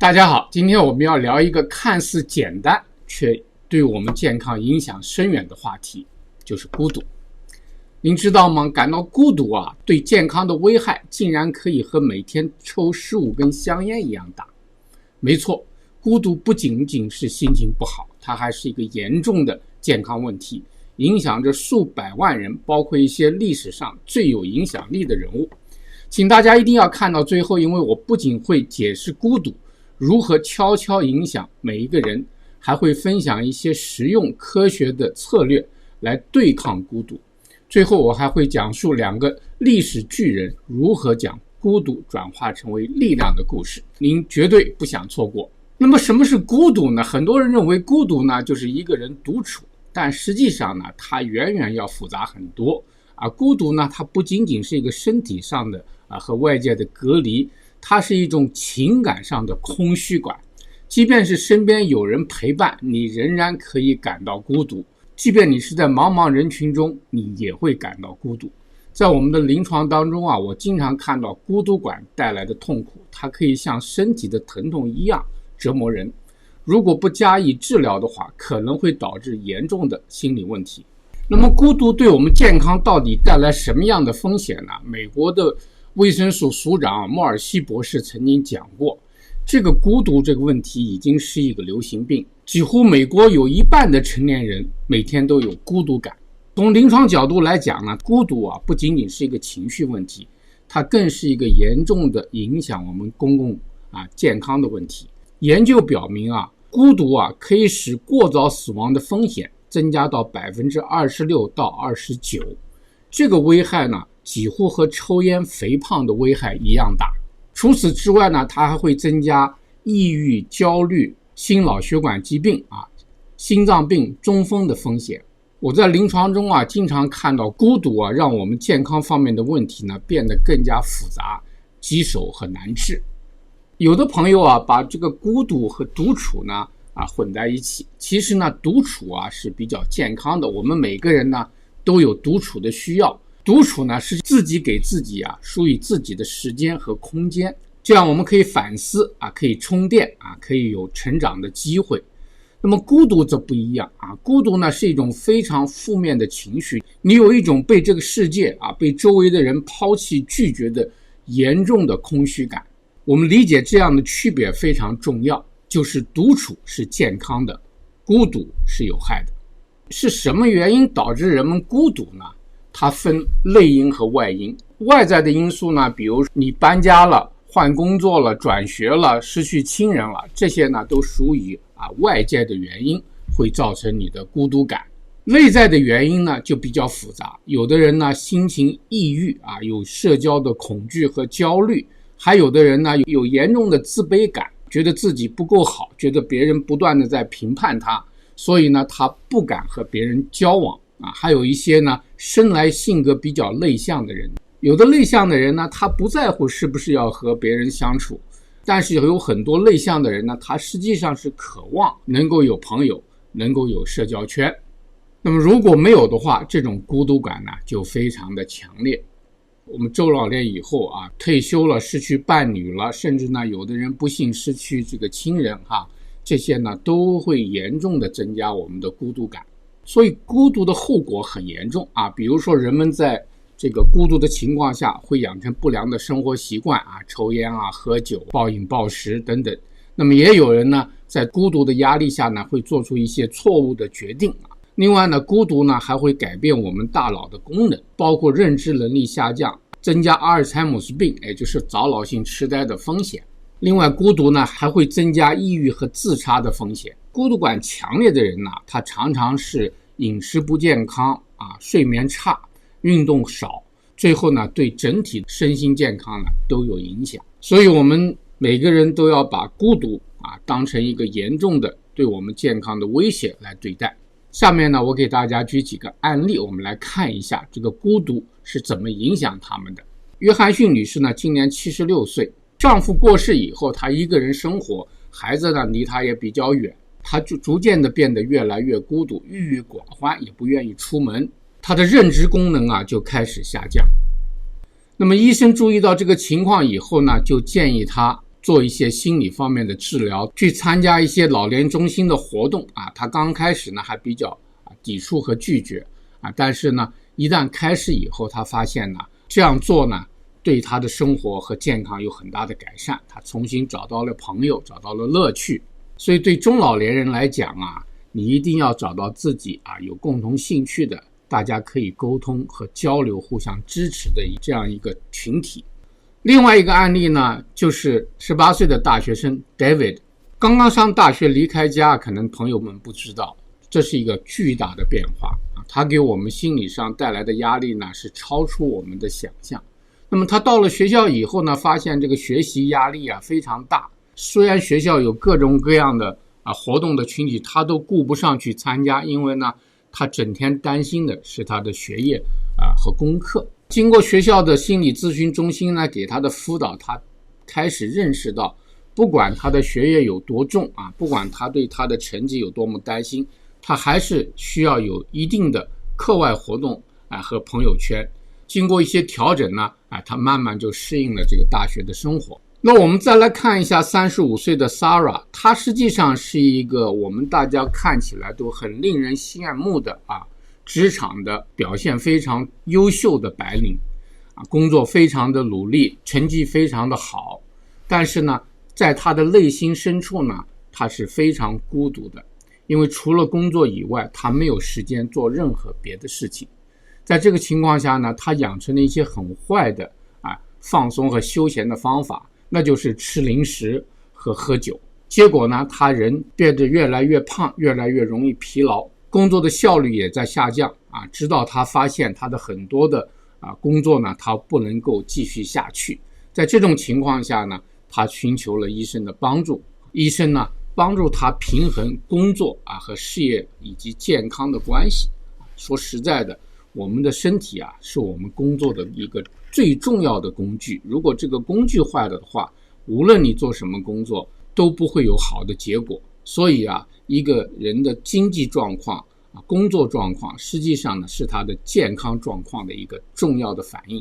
大家好，今天我们要聊一个看似简单却对我们健康影响深远的话题，就是孤独。您知道吗？感到孤独对健康的危害竟然可以和每天抽15根香烟一样大。没错，孤独不仅仅是心情不好，它还是一个严重的健康问题，影响着数百万人，包括一些历史上最有影响力的人物。请大家一定要看到最后，因为我不仅会解释孤独如何悄悄影响每一个人，还会分享一些实用科学的策略来对抗孤独。最后我还会讲述2个历史巨人如何将孤独转化成为力量的故事，您绝对不想错过。那么什么是孤独呢？很多人认为孤独呢就是一个人独处，但实际上呢它远远要复杂很多。孤独呢它不仅仅是一个身体上的和外界的隔离，它是一种情感上的空虚感。即便是身边有人陪伴，你仍然可以感到孤独。即便你是在茫茫人群中，你也会感到孤独。在我们的临床当中我经常看到孤独感带来的痛苦，它可以像身体的疼痛一样折磨人。如果不加以治疗的话，可能会导致严重的心理问题。那么孤独对我们健康到底带来什么样的风险呢？美国的卫生署署长莫尔西博士曾经讲过，这个孤独这个问题已经是一个流行病，几乎美国有1半的成年人每天都有孤独感。从临床角度来讲呢，孤独不仅仅是一个情绪问题，它更是一个严重的影响我们公共健康的问题。研究表明孤独可以使过早死亡的风险增加到 26% 到 29%。 这个危害呢几乎和抽烟肥胖的危害一样大。除此之外呢，它还会增加抑郁、焦虑、心脑血管疾病心脏病、中风的风险。我在临床中经常看到孤独让我们健康方面的问题呢变得更加复杂、棘手和难治。有的朋友把这个孤独和独处呢混在一起。其实呢，独处是比较健康的，我们每个人呢都有独处的需要。独处呢是自己给自己属于自己的时间和空间，这样我们可以反思可以充电可以有成长的机会。那么孤独则不一样孤独呢是一种非常负面的情绪，你有一种被这个世界被周围的人抛弃拒绝的严重的空虚感。我们理解这样的区别非常重要，就是独处是健康的，孤独是有害的。是什么原因导致人们孤独呢？它分内因和外因。外在的因素呢，比如你搬家了、换工作了、转学了、失去亲人了，这些呢都属于外界的原因，会造成你的孤独感。内在的原因呢就比较复杂，有的人呢心情抑郁有社交的恐惧和焦虑，还有的人呢有严重的自卑感，觉得自己不够好，觉得别人不断的在评判他，所以呢他不敢和别人交往还有一些呢生来性格比较内向的人，有的内向的人呢他不在乎是不是要和别人相处，但是有很多内向的人呢，他实际上是渴望能够有朋友，能够有社交圈。那么如果没有的话，这种孤独感呢就非常的强烈。我们中老年以后退休了，失去伴侣了，甚至呢有的人不幸失去这个亲人这些呢都会严重的增加我们的孤独感。所以孤独的后果很严重比如说人们在这个孤独的情况下会养成不良的生活习惯抽烟喝酒、暴饮暴食等等。那么也有人呢在孤独的压力下呢会做出一些错误的决定另外呢，孤独呢还会改变我们大脑的功能，包括认知能力下降，增加阿尔茨海默氏病，也就是早老性痴呆的风险。另外孤独呢还会增加抑郁和自杀的风险。孤独感强烈的人呢，他常常是饮食不健康睡眠差、运动少，最后呢对整体身心健康呢都有影响。所以我们每个人都要把孤独当成一个严重的对我们健康的威胁来对待。下面呢我给大家举几个案例，我们来看一下这个孤独是怎么影响他们的。约翰逊女士呢今年76岁，丈夫过世以后她一个人生活，孩子呢离她也比较远，她就逐渐的变得越来越孤独，郁郁寡欢，也不愿意出门，她的认知功能就开始下降。那么医生注意到这个情况以后呢，就建议她做一些心理方面的治疗，去参加一些老年中心的活动啊。他刚开始呢还比较抵触和拒绝啊，但是呢一旦开始以后，他发现呢这样做呢对他的生活和健康有很大的改善，他重新找到了朋友，找到了乐趣。所以对中老年人来讲啊，你一定要找到自己有共同兴趣的，大家可以沟通和交流，互相支持的这样一个群体。另外一个案例呢，就是18岁的大学生 David， 刚刚上大学离开家，可能朋友们不知道，这是一个巨大的变化他给我们心理上带来的压力呢，是超出我们的想象。那么他到了学校以后呢，发现这个学习压力非常大，虽然学校有各种各样的活动的群体，他都顾不上去参加，因为呢他整天担心的是他的学业和功课。经过学校的心理咨询中心呢给他的辅导，他开始认识到，不管他的学业有多重不管他对他的成绩有多么担心，他还是需要有一定的课外活动和朋友圈。经过一些调整呢他慢慢就适应了这个大学的生活。那我们再来看一下35岁的 Sarah， 她实际上是一个我们大家看起来都很令人羡慕的职场的表现非常优秀的白领工作非常的努力，成绩非常的好，但是呢在她的内心深处呢，她是非常孤独的，因为除了工作以外，她没有时间做任何别的事情。在这个情况下呢，她养成了一些很坏的放松和休闲的方法，那就是吃零食和喝酒。结果呢，他人变得越来越胖，越来越容易疲劳，工作的效率也在下降直到他发现他的很多的工作呢，他不能够继续下去。在这种情况下呢，他寻求了医生的帮助。医生呢帮助他平衡工作和事业以及健康的关系。说实在的，我们的身体是我们工作的一个最重要的工具，如果这个工具坏了的话，无论你做什么工作都不会有好的结果。所以一个人的经济状况工作状况实际上呢是他的健康状况的一个重要的反应。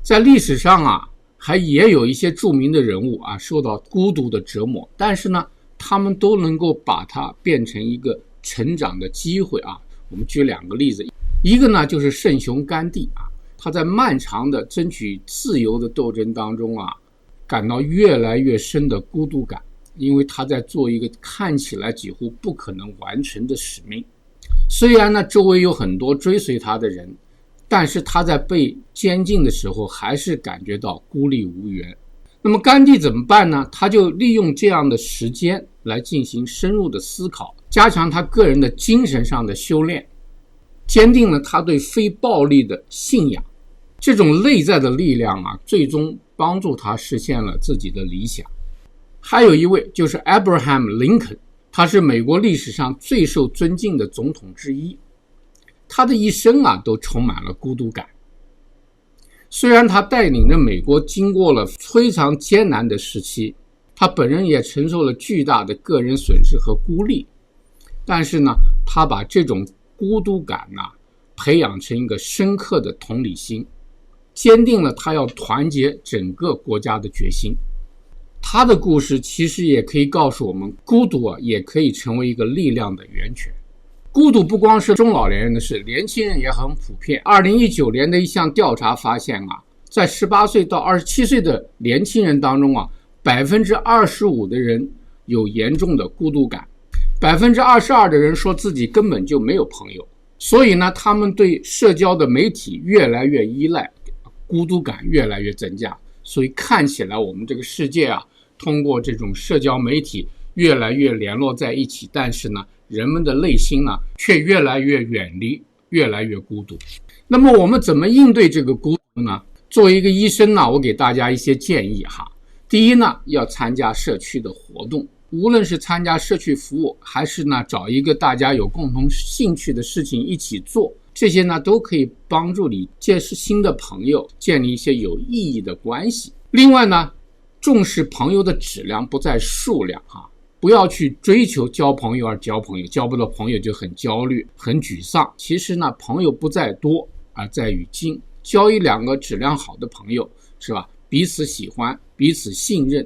在历史上也有一些著名的人物受到孤独的折磨，但是呢他们都能够把它变成一个成长的机会我们举2个例子。一个呢就是圣雄甘地他在漫长的争取自由的斗争当中感到越来越深的孤独感，因为他在做一个看起来几乎不可能完成的使命。虽然呢周围有很多追随他的人，但是他在被监禁的时候还是感觉到孤立无援。那么甘地怎么办呢？他就利用这样的时间来进行深入的思考，加强他个人的精神上的修炼，坚定了他对非暴力的信仰。这种内在的力量最终帮助他实现了自己的理想。还有一位就是 Abraham Lincoln， 他是美国历史上最受尊敬的总统之一。他的一生都充满了孤独感。虽然他带领着美国经过了非常艰难的时期，他本人也承受了巨大的个人损失和孤立，但是呢他把这种孤独感培养成一个深刻的同理心，坚定了他要团结整个国家的决心。他的故事其实也可以告诉我们，孤独也可以成为一个力量的源泉。孤独不光是中老年人的事，年轻人也很普遍。2019年的一项调查发现在18岁到27岁的年轻人当中25%的人有严重的孤独感， 22% 的人说自己根本就没有朋友。所以呢他们对社交的媒体越来越依赖，孤独感越来越增加。所以看起来我们这个世界通过这种社交媒体越来越联络在一起，但是呢人们的内心呢却越来越远离，越来越孤独。那么我们怎么应对这个孤独呢？作为一个医生呢，我给大家一些建议第一呢，要参加社区的活动，无论是参加社区服务，还是呢找一个大家有共同兴趣的事情一起做，这些呢都可以帮助你结识新的朋友，建立一些有意义的关系。另外呢，重视朋友的质量，不在数量不要去追求交朋友而交朋友，交不到朋友就很焦虑很沮丧。其实呢朋友不在多而在于精，交1-2个质量好的朋友是吧，彼此喜欢彼此信任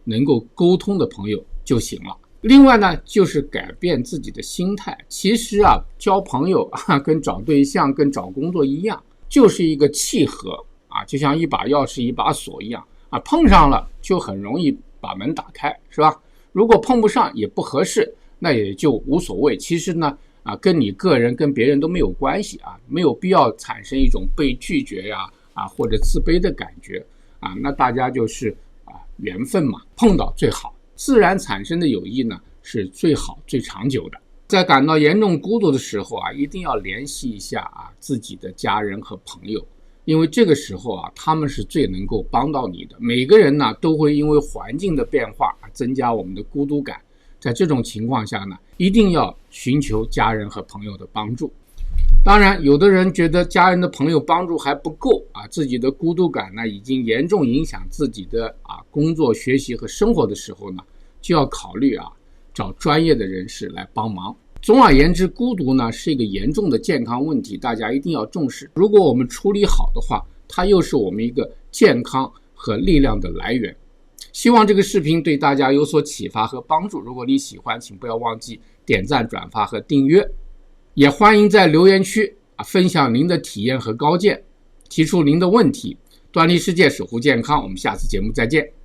能够沟通的朋友就行了。另外呢，就是改变自己的心态。其实啊，交朋友跟找对象跟找工作一样，就是一个契合啊，就像一把钥匙一把锁一样啊，碰上了就很容易把门打开，是吧？如果碰不上也不合适，那也就无所谓。其实呢跟你个人跟别人都没有关系啊，没有必要产生一种被拒绝呀或者自卑的感觉啊。那大家就是缘分嘛，碰到最好，自然产生的友谊呢是最好最长久的。在感到严重孤独的时候一定要联系一下自己的家人和朋友，因为这个时候他们是最能够帮到你的。每个人呢都会因为环境的变化增加我们的孤独感，在这种情况下呢，一定要寻求家人和朋友的帮助。当然，有的人觉得家人的朋友帮助还不够自己的孤独感呢已经严重影响自己的工作、学习和生活的时候呢，就要考虑找专业的人士来帮忙。总而言之，孤独呢是一个严重的健康问题，大家一定要重视。如果我们处理好的话，它又是我们一个健康和力量的来源。希望这个视频对大家有所启发和帮助。如果你喜欢，请不要忘记点赞、转发和订阅。也欢迎在留言区分享您的体验和高见，提出您的问题。端粒世界守护健康，我们下次节目再见。